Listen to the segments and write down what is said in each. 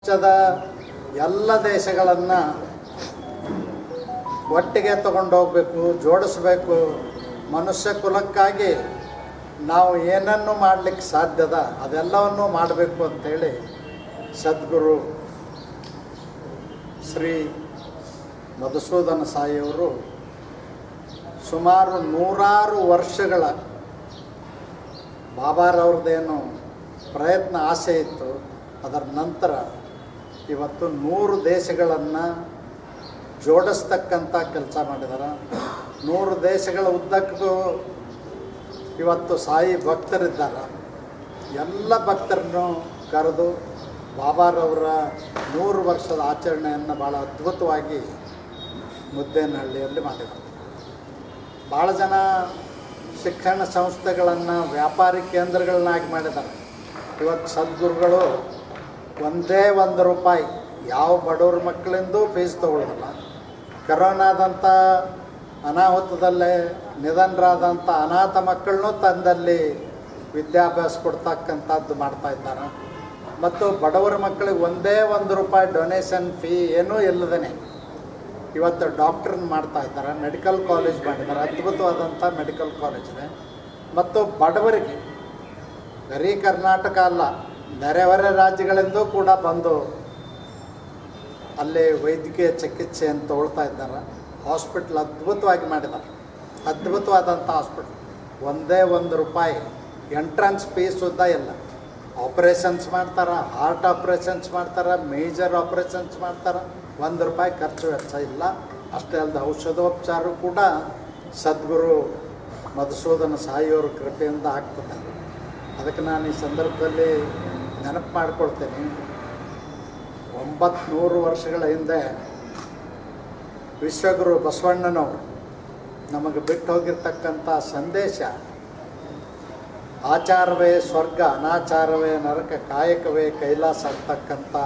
ವಿಶ್ವದ ಎಲ್ಲ ದೇಶಗಳನ್ನು ಒಟ್ಟಿಗೆ ತಗೊಂಡು ಹೋಗಬೇಕು, ಜೋಡಿಸಬೇಕು. ಮನುಷ್ಯ ಕುಲಕ್ಕಾಗಿ ನಾವು ಏನನ್ನು ಮಾಡಲಿಕ್ಕೆ ಸಾಧ್ಯದ ಅದೆಲ್ಲವನ್ನು ಮಾಡಬೇಕು ಅಂಥೇಳಿ ಸದ್ಗುರು ಶ್ರೀ ಮಧುಸೂದನ ಸಾಯಿಯವರು ಸುಮಾರು 100 ವರ್ಷಗಳ ಬಾಬಾರವ್ರದ್ದೇನು ಪ್ರಯತ್ನ ಆಸೆ ಇತ್ತು, ಅದರ ನಂತರ ಇವತ್ತು 100 ದೇಶಗಳನ್ನು ಜೋಡಿಸ್ತಕ್ಕಂಥ ಕೆಲಸ ಮಾಡಿದ್ದಾರೆ. 100 ದೇಶಗಳ ಉದ್ದಕ್ಕೂ ಇವತ್ತು ಸಾಯಿ ಭಕ್ತರಿದ್ದಾರೆ. ಎಲ್ಲ ಭಕ್ತರನ್ನು ಕರೆದು ಬಾಬಾರವರ 100 ವರ್ಷದ ಆಚರಣೆಯನ್ನು ಭಾಳ ಅದ್ಭುತವಾಗಿ ಮುದ್ದೇನಹಳ್ಳಿಯಲ್ಲಿ ಮಾಡಿದರು. ಭಾಳ ಜನ ಶಿಕ್ಷಣ ಸಂಸ್ಥೆಗಳನ್ನು ವ್ಯಾಪಾರಿ ಕೇಂದ್ರಗಳನ್ನಾಗಿ ಮಾಡಿದ್ದಾರೆ. ಇವತ್ತು ಸದ್ಗುರುಗಳು ಒಂದೇ ₹1 ಯಾವ ಬಡವ್ರ ಮಕ್ಕಳಿಂದೂ ಫೀಸ್ ತೊಗೊಳ್ಳೋದಿಲ್ಲ. ಕರೋನಾದಂಥ ಅನಾಹುತದಲ್ಲೇ ನಿಧನರಾದಂಥ ಅನಾಥ ಮಕ್ಕಳನ್ನೂ ತಂದಲ್ಲಿ ವಿದ್ಯಾಭ್ಯಾಸ ಕೊಡ್ತಕ್ಕಂಥದ್ದು ಮಾಡ್ತಾಯಿದ್ದಾರೆ. ಮತ್ತು ಬಡವರ ಮಕ್ಕಳಿಗೆ ಒಂದೇ ₹1 ಡೊನೇಷನ್ ಫೀ ಏನೂ ಇಲ್ಲದೇ ಇವತ್ತು ಡಾಕ್ಟ್ರನ್ನ ಮಾಡ್ತಾಯಿದ್ದಾರೆ. ಮೆಡಿಕಲ್ ಕಾಲೇಜ್ ಮಾಡಿದ್ದಾರೆ, ಅದ್ಭುತವಾದಂಥ ಮೆಡಿಕಲ್ ಕಾಲೇಜ್ ಇದೆ. ಮತ್ತು ಬಡವರಿಗೆ ಬರೀ ಕರ್ನಾಟಕ ಅಲ್ಲ, ಬೇರೆ ಬೇರೆ ರಾಜ್ಯಗಳಿಂದೂ ಕೂಡ ಬಂದು ಅಲ್ಲಿ ವೈದ್ಯಕೀಯ ಚಿಕಿತ್ಸೆಯನ್ನು ತೊಗೊಳ್ತಾ ಇದ್ದಾರೆ. ಹಾಸ್ಪಿಟ್ಲ್ ಅದ್ಭುತವಾಗಿ ಮಾಡಿದ್ದಾರೆ, ಅದ್ಭುತವಾದಂಥ ಹಾಸ್ಪಿಟ್ಲ್. ಒಂದೇ ₹1 ಎಂಟ್ರೆನ್ಸ್ ಫೀಸ್ ಸುದ್ದ ಇಲ್ಲ. ಆಪ್ರೇಷನ್ಸ್ ಮಾಡ್ತಾರೆ, ಹಾರ್ಟ್ ಆಪ್ರೇಷನ್ಸ್ ಮಾಡ್ತಾರೆ, ಮೇಜರ್ ಆಪ್ರೇಷನ್ಸ್ ಮಾಡ್ತಾರೆ. ₹1 ಖರ್ಚು ವೆಚ್ಚ ಇಲ್ಲ. ಅಷ್ಟೇ ಅಲ್ಲದೆ ಔಷಧೋಪಚಾರ ಕೂಡ ಸದ್ಗುರು ಮಧುಸೂದನ ಸಾಯಿಯವ್ರ ಕೃಪೆಯಿಂದ ಆಗ್ತದೆ. ಅದಕ್ಕೆ ನಾನು ಈ ಸಂದರ್ಭದಲ್ಲಿ ನೆನಪು ಮಾಡಿಕೊಳ್ತೇನೆ. 900 ವರ್ಷಗಳ ಹಿಂದೆ ವಿಶ್ವಗುರು ಬಸವಣ್ಣನವರು ನಮಗೆ ಬಿಟ್ಟು ಹೋಗಿರ್ತಕ್ಕಂಥ ಸಂದೇಶ, ಆಚಾರವೇ ಸ್ವರ್ಗ, ಅನಾಚಾರವೇ ನರಕ, ಕಾಯಕವೇ ಕೈಲಾಸ ಅಂತಕ್ಕಂಥ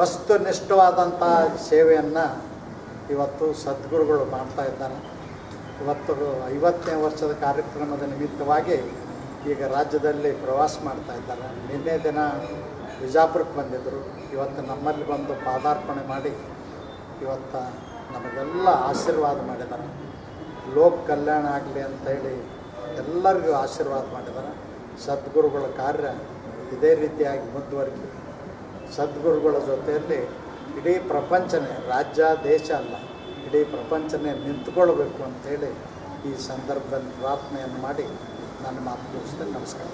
ವಸ್ತುನಿಷ್ಠವಾದಂಥ ಸೇವೆಯನ್ನು ಇವತ್ತು ಸದ್ಗುರುಗಳು ಮಾಡ್ತಾ ಇದ್ದಾರೆ. ಇವತ್ತು 50ನೇ ವರ್ಷದ ಕಾರ್ಯಕ್ರಮದ ನಿಮಿತ್ತವಾಗಿ ಈಗ ರಾಜ್ಯದಲ್ಲಿ ಪ್ರವಾಸ ಮಾಡ್ತಾ ಇದ್ದಾರೆ. ನಿನ್ನೆ ದಿನ ಬಿಜಾಪುರಕ್ಕೆ ಬಂದಿದ್ದರು. ಇವತ್ತು ನಮ್ಮಲ್ಲಿ ಬಂದು ಪಾದಾರ್ಪಣೆ ಮಾಡಿ ಇವತ್ತು ನಮಗೆಲ್ಲ ಆಶೀರ್ವಾದ ಮಾಡಿದ್ದಾರೆ. ಲೋಕ ಕಲ್ಯಾಣ ಆಗಲಿ ಅಂತೇಳಿ ಎಲ್ಲರಿಗೂ ಆಶೀರ್ವಾದ ಮಾಡಿದ್ದಾರೆ. ಸದ್ಗುರುಗಳ ಕಾರ್ಯ ಇದೇ ರೀತಿಯಾಗಿ ಮುಂದುವರಿತು. ಸದ್ಗುರುಗಳ ಜೊತೆಯಲ್ಲಿ ಇಡೀ ಪ್ರಪಂಚನೇ, ರಾಜ್ಯ ದೇಶ ಅಲ್ಲ, ಇಡೀ ಪ್ರಪಂಚನೇ ನಿಂತ್ಕೊಳ್ಬೇಕು ಅಂಥೇಳಿ ಈ ಸಂದರ್ಭದಲ್ಲಿ ಪ್ರಾರ್ಥನೆಯನ್ನು ಮಾಡಿ ನನ್ನ ಮಾತು ಮುಗಿಸ್ತೇನೆ. ನಮಸ್ಕಾರ.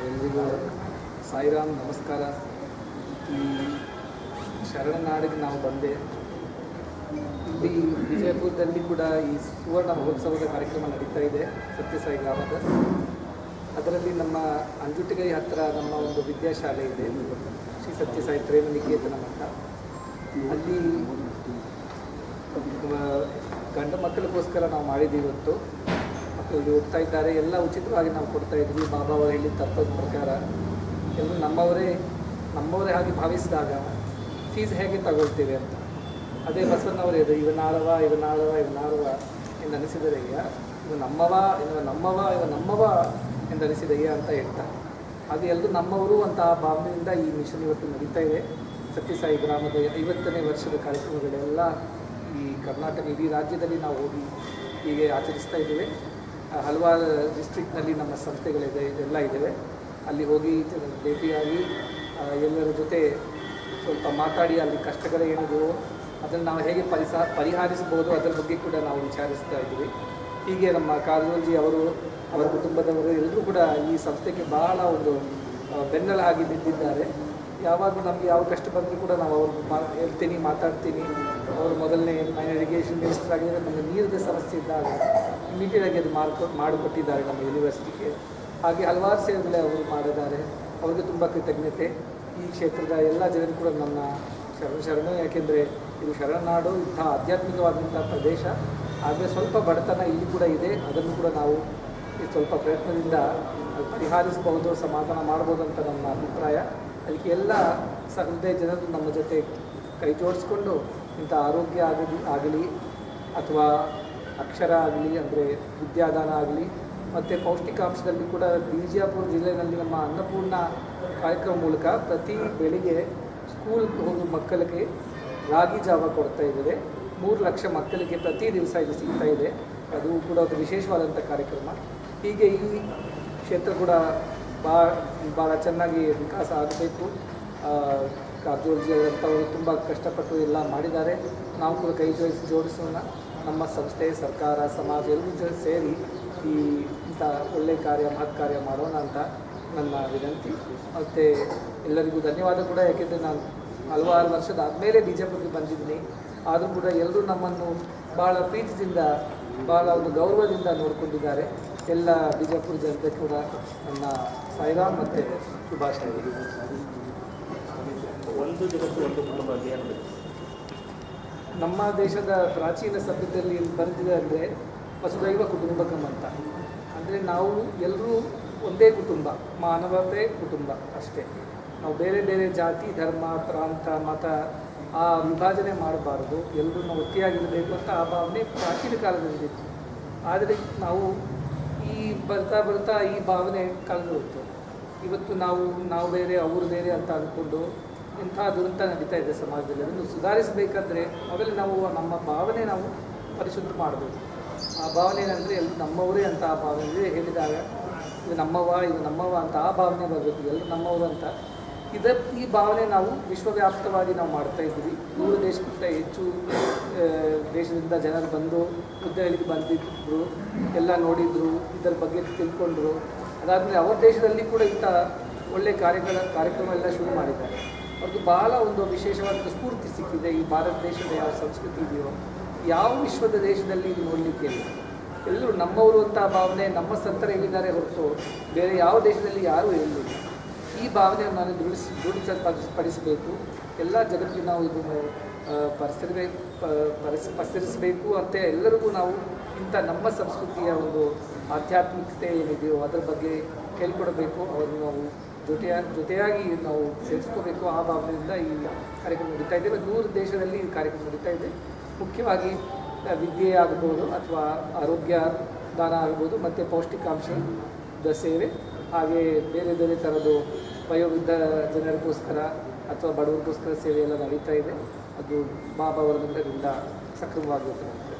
ಎಲ್ರಿಗೂ ಸಾಯಿರಾಮ್, ನಮಸ್ಕಾರ. ಈ ಶರಣನಾಡಿಗೆ ನಾವು ಬಂದೆ. ಇಲ್ಲಿ ವಿಜಯಪುರದಲ್ಲಿ ಕೂಡ ಈ ಸುವರ್ಣ ಮಹೋತ್ಸವದ ಕಾರ್ಯಕ್ರಮ ನಡೀತಾ ಇದೆ ಸತ್ಯಸಾಯಿ ಗ್ರಾಮದ. ಅದರಲ್ಲಿ ನಮ್ಮ ಅಂಜುಟಿಗೈ ಹತ್ತಿರ ನಮ್ಮ ಒಂದು ವಿದ್ಯಾಶಾಲೆ ಇದೆ, ಶ್ರೀ ಸತ್ಯಸಾಯಿ ಪ್ರೇಮ ನಿಕೇತನ ಮಠ. ಅಲ್ಲಿ ಗಂಡ ಮಕ್ಕಳಿಗೋಸ್ಕರ ನಾವು ಮಾಡಿದ್ದೀವಿ. ಇವತ್ತು ಮಕ್ಕಳು ಇಲ್ಲಿ ಹೋಗ್ತಾ ಇದ್ದಾರೆ. ಎಲ್ಲ ಉಚಿತವಾಗಿ ನಾವು ಕೊಡ್ತಾ ಇದ್ವಿ. ಬಾಬಾ ಅವರು ಹೇಳಿದ ತತ್ವದ ಪ್ರಕಾರ ಎಲ್ಲರೂ ನಮ್ಮವರೇ ಹಾಗೆ ಭಾವಿಸಿದಾಗ ಫೀಸ್ ಹೇಗೆ ತಗೊಳ್ತೀವಿ ಅಂತ. ಅದೇ ಬಸವಣ್ಣವರು ಇದು ಇವನಾಳವ ಎಂದನಿಸಿದರಯ್ಯ, ಇವ ನಮ್ಮವ ಎಂದನಿಸಿದಯ್ಯ ಅಂತ ಹೇಳ್ತಾರೆ. ಹಾಗೆ ಎಲ್ಲರೂ ನಮ್ಮವರು ಅಂತ ಆ ಭಾವನೆಯಿಂದ ಈ ಮಿಷನ್ ಇವತ್ತು ನಡೀತಾ ಇದೆ. ಸತ್ಯಸಾಯಿ ಗ್ರಾಮದ 50ನೇ ವರ್ಷದ ಕಾರ್ಯಕ್ರಮಗಳೆಲ್ಲ ಈ ಕರ್ನಾಟಕ ಇಡೀ ರಾಜ್ಯದಲ್ಲಿ ನಾವು ಹೋಗಿ ಹೀಗೆ ಆಚರಿಸ್ತಾ ಇದ್ದೇವೆ. ಹಲವಾರು ಡಿಸ್ಟ್ರಿಕ್ಟ್ನಲ್ಲಿ ನಮ್ಮ ಸಂಸ್ಥೆಗಳಿದೆ, ಇದೆಲ್ಲ ಇದ್ದೇವೆ. ಅಲ್ಲಿ ಹೋಗಿ ಭೇಟಿಯಾಗಿ ಎಲ್ಲರ ಜೊತೆ ಸ್ವಲ್ಪ ಮಾತಾಡಿ ಅಲ್ಲಿ ಕಷ್ಟಗಳು ಏನಿದೆಯೋ ಅದನ್ನು ನಾವು ಹೇಗೆ ಪರಿಹರಿಸ್ಬೋದು ಅದರ ಬಗ್ಗೆ ಕೂಡ ನಾವು ವಿಚಾರಿಸ್ತಾ ಇದ್ದೀವಿ. ಹೀಗೆ ನಮ್ಮ ಕಾರಜೋಳಜಿ ಅವರು, ಅವರ ಕುಟುಂಬದವರು ಎಲ್ಲರೂ ಕೂಡ ಈ ಸಂಸ್ಥೆಗೆ ಬಹಳ ಒಂದು ಬೆನ್ನೆಲುಬಾಗಿ ನಿಂತಿದ್ದಾರೆ. ಯಾವಾಗಲೂ ನಮಗೆ ಯಾವ ಕಷ್ಟ ಬಂದರೂ ಕೂಡ ನಾವು ಅವ್ರು ಮಾತಾಡ್ತೀನಿ. ಅವರು ಮೊದಲನೇ ಮೈನರ್ ಇರಿಗೇಷನ್ ಮಿನಿಸ್ಟರ್ ಆಗಿದ್ದರೆ ನಮಗೆ ನೀರಿನ ಸಮಸ್ಯೆ ಇದ್ದಾಗ ಇಮಿಡಿಯೇಟಾಗಿ ಅದು ಮಾಡಿಕೊಟ್ಟಿದ್ದಾರೆ ನಮ್ಮ ಯೂನಿವರ್ಸಿಟಿಗೆ. ಹಾಗೆ ಹಲವಾರು ಸೇವೆಗಳೇ ಅವರು ಮಾಡಿದ್ದಾರೆ. ಅವರಿಗೆ ತುಂಬ ಕೃತಜ್ಞತೆ. ಈ ಕ್ಷೇತ್ರದ ಎಲ್ಲ ಜನರು ಕೂಡ ನನ್ನ ಶರಣು. ಯಾಕೆಂದರೆ ಇದು ಶರಣನಾಡು, ಇಂಥ ಆಧ್ಯಾತ್ಮಿಕವಾದಂಥ ಪ್ರದೇಶ. ಆದರೆ ಸ್ವಲ್ಪ ಬಡತನ ಇಲ್ಲಿ ಕೂಡ ಇದೆ. ಅದನ್ನು ಕೂಡ ನಾವು ಸ್ವಲ್ಪ ಪ್ರಯತ್ನದಿಂದ ಪರಿಹರಿಸಬಹುದು, ಸಮಾಧಾನ ಮಾಡ್ಬೋದು ಅಂತ ನನ್ನ ಅಭಿಪ್ರಾಯ. ಅದಕ್ಕೆ ಎಲ್ಲ ಸಹೃದಯ ಜನರು ನಮ್ಮ ಜೊತೆ ಕೈ ಜೋಡಿಸ್ಕೊಂಡು ಇಂಥ ಆರೋಗ್ಯ ಆಗಲಿ ಅಥವಾ ಅಕ್ಷರ ಆಗಲಿ ಅಂದರೆ ವಿದ್ಯಾದಾನ ಆಗಲಿ ಮತ್ತು ಪೌಷ್ಟಿಕಾಂಶದಲ್ಲಿ ಕೂಡ ಬಿಜಾಪುರ ಜಿಲ್ಲೆಯಲ್ಲಿ ನಮ್ಮ ಅನ್ನಪೂರ್ಣ ಕಾರ್ಯಕ್ರಮ ಮೂಲಕ ಪ್ರತಿ ಬೆಳಿಗ್ಗೆ ಸ್ಕೂಲ್ ಹೋಗುವ ಮಕ್ಕಳಿಗೆ ರಾಗಿ ಜಾವ ಕೊಡ್ತಾ ಇದ್ದಾರೆ. 3 ಲಕ್ಷ ಮಕ್ಕಳಿಗೆ ಪ್ರತಿ ದಿವಸ ಇದು ಸಿಗ್ತಾ ಇದೆ. ಅದು ಕೂಡ ಒಂದು ವಿಶೇಷವಾದಂಥ ಕಾರ್ಯಕ್ರಮ. ಹೀಗೆ ಈ ಕ್ಷೇತ್ರ ಕೂಡ ಭಾಳ ಚೆನ್ನಾಗಿ ವಿಕಾಸ ಆಗಬೇಕು. ಕಾರಜೋಳಜಿ ಅವರಂಥವರು ತುಂಬ ಕಷ್ಟಪಟ್ಟು ಎಲ್ಲ ಮಾಡಿದ್ದಾರೆ. ನಾವು ಕೂಡ ಕೈ ಜೋಡಿಸೋಣ. ನಮ್ಮ ಸಂಸ್ಥೆ, ಸರ್ಕಾರ, ಸಮಾಜ ಎಲ್ಲರೂ ಸೇರಿ ಇಂಥ ಒಳ್ಳೆಯ ಕಾರ್ಯ, ಮಹತ್ ಕಾರ್ಯ ಮಾಡೋಣ ಅಂತ ನನ್ನ ವಿನಂತಿ. ಮತ್ತು ಎಲ್ಲರಿಗೂ ಧನ್ಯವಾದ ಕೂಡ. ಯಾಕೆಂದರೆ ನಾನು ಹಲವಾರು ವರ್ಷದ ಆದಮೇಲೆ ಬಿಜಾಪುರಕ್ಕೆ ಬಂದಿದ್ದೀನಿ. ಆದರೂ ಕೂಡ ಎಲ್ಲರೂ ನಮ್ಮನ್ನು ಭಾಳ ಪ್ರೀತಿಯಿಂದ, ಭಾಳ ಒಂದು ಗೌರವದಿಂದ ನೋಡಿಕೊಂಡಿದ್ದಾರೆ. ಎಲ್ಲ ಬಿಜಾಪುರ ಜನತೆ ಕೂಡ ನನ್ನ ಸಾಯಿರಾಮ್ ಮತ್ತು ಶುಭಾಶಯ. ಒಂದು ಜಗತ್ತು ಒಂದು ಕುಟುಂಬ ಅಭಿಯಾನ ನಮ್ಮ ದೇಶದ ಪ್ರಾಚೀನ ಸಭ್ಯತೆಯಲ್ಲಿ ಬರೆದಿದೆ ಅಂದರೆ ವಸುದೈವ ಕುಟುಂಬಕಂ ಅಂತ. ಅಂದರೆ ನಾವು ಎಲ್ಲರೂ ಒಂದೇ ಕುಟುಂಬ, ಮಾನವತೆ ಕುಟುಂಬ ಅಷ್ಟೇ. ನಾವು ಬೇರೆ ಬೇರೆ ಜಾತಿ, ಧರ್ಮ, ಪ್ರಾಂತ, ಮತ ಆ ವಿಭಜನೆ ಮಾಡಬಾರ್ದು. ಎಲ್ಲರೂ ನಾವು ಒಟ್ಟಿಯಾಗಿರಬೇಕು ಅಂತ ಆ ಭಾವನೆ ಪ್ರಾಚೀನ ಕಾಲದಲ್ಲಿತ್ತು. ಆದರೆ ನಾವು ಈ ಬರ್ತಾ ಈ ಭಾವನೆ ಕಳೆದು ಹೋಯಿತು. ಇವತ್ತು ನಾವು ಬೇರೆ, ಅವರು ಬೇರೆ ಅಂತ ಅಂದ್ಕೊಂಡು ಇಂಥ ದುರಂತ ನಡೀತಾ ಇದೆ ಸಮಾಜದಲ್ಲಿ. ಅದನ್ನು ಸುಧಾರಿಸಬೇಕಾದ್ರೆ ಮೊದಲು ನಾವು ನಮ್ಮ ಭಾವನೆ ನಾವು ಪರಿಶುದ್ಧ ಮಾಡಬೇಕು. ಆ ಭಾವನೆ ಏನಂದರೆ ಎಲ್ಲರೂ ನಮ್ಮವರೇ ಅಂತ ಆ ಭಾವನೆ ಹೇಳಿದಾಗ ಇದು ನಮ್ಮವ ಅಂತ ಆ ಭಾವನೆ ಬರಬೇಕು. ಎಲ್ಲರೂ ನಮ್ಮವರು ಅಂತ. ಈ ಭಾವನೆ ನಾವು ವಿಶ್ವವ್ಯಾಪ್ತವಾಗಿ ನಾವು ಮಾಡ್ತಾ ಇದ್ದೀವಿ. 100 ದೇಶಕ್ಕಿಂತ ಹೆಚ್ಚು ದೇಶದಿಂದ ಜನರು ಬಂದು ಉದ್ಯೋಗಕ್ಕೆ ಬಂದಿದ್ದರು, ಎಲ್ಲ ನೋಡಿದರು, ಇದರ ಬಗ್ಗೆ ತಿಳ್ಕೊಂಡ್ರು. ಅದಾದಮೇಲೆ ಅವರ ದೇಶದಲ್ಲಿ ಕೂಡ ಇಂಥ ಒಳ್ಳೆಯ ಕಾರ್ಯಕ್ರಮ ಎಲ್ಲ ಶುರು ಮಾಡಿದ್ದಾರೆ. ಅವ್ರಿಗೆ ಭಾಳ ಒಂದು ವಿಶೇಷವಾದ ಸ್ಫೂರ್ತಿ ಸಿಕ್ಕಿದೆ. ಈ ಭಾರತ ದೇಶದ ಯಾವ ಸಂಸ್ಕೃತಿ ಇದೆಯೋ ಯಾವ ವಿಶ್ವದ ದೇಶದಲ್ಲಿ ಇದು ನೋಡಲಿಕ್ಕೆ ಇಲ್ಲ. ಎಲ್ಲರೂ ನಮ್ಮವರು ಅಂತ ಭಾವನೆ ನಮ್ಮ ಸಂತರ ಹೇಳಿದ್ದಾರೆ ಹೊರತು ಬೇರೆ ಯಾವ ದೇಶದಲ್ಲಿ ಯಾರೂ ಹೇಳಿಲ್ಲ. ಈ ಭಾವನೆಯನ್ನು ನಾನು ದೃಢಪಡಿಸಬೇಕು. ಎಲ್ಲ ಜಗತ್ತಿಗೆ ನಾವು ಇದನ್ನು ಪಸರಿಸಬೇಕು ಅಂತ ಎಲ್ಲರಿಗೂ ನಾವು ಇಂಥ ನಮ್ಮ ಸಂಸ್ಕೃತಿಯ ಒಂದು ಆಧ್ಯಾತ್ಮಿಕತೆ ಏನಿದೆಯೋ ಅದರ ಬಗ್ಗೆ ಹೇಳ್ಕೊಡಬೇಕು. ಅವರನ್ನು ನಾವು ಜೊತೆಯಾಗಿ ನಾವು ಸೇರಿಸ್ಕೋಬೇಕು. ಆ ಭಾವನೆಯಿಂದ ಈ ಕಾರ್ಯಕ್ರಮ ನಡೀತಾ ಇದೆ. 100 ದೇಶದಲ್ಲಿ ಈ ಕಾರ್ಯಕ್ರಮ ನಡೀತಾ ಇದೆ. ಮುಖ್ಯವಾಗಿ ವಿದ್ಯೆ ಆಗ್ಬೋದು ಅಥವಾ ಆರೋಗ್ಯ ದಾನ ಆಗ್ಬೋದು ಮತ್ತು ಪೌಷ್ಟಿಕಾಂಶದ ಸೇವೆ, ಹಾಗೆ ಬೇರೆ ಬೇರೆ ಥರದ್ದು ವಯೋವೃದ್ಧ ಜನರಿಗೋಸ್ಕರ ಅಥವಾ ಬಡವರಿಗೋಸ್ಕರ ಸೇವೆ ಎಲ್ಲ ನಡೀತಾ ಇದೆ. ಅದು ಬಾಬಾ ಅವರಿಂದ ಸಕ್ರಮವಾಗಿರುತ್ತೆ.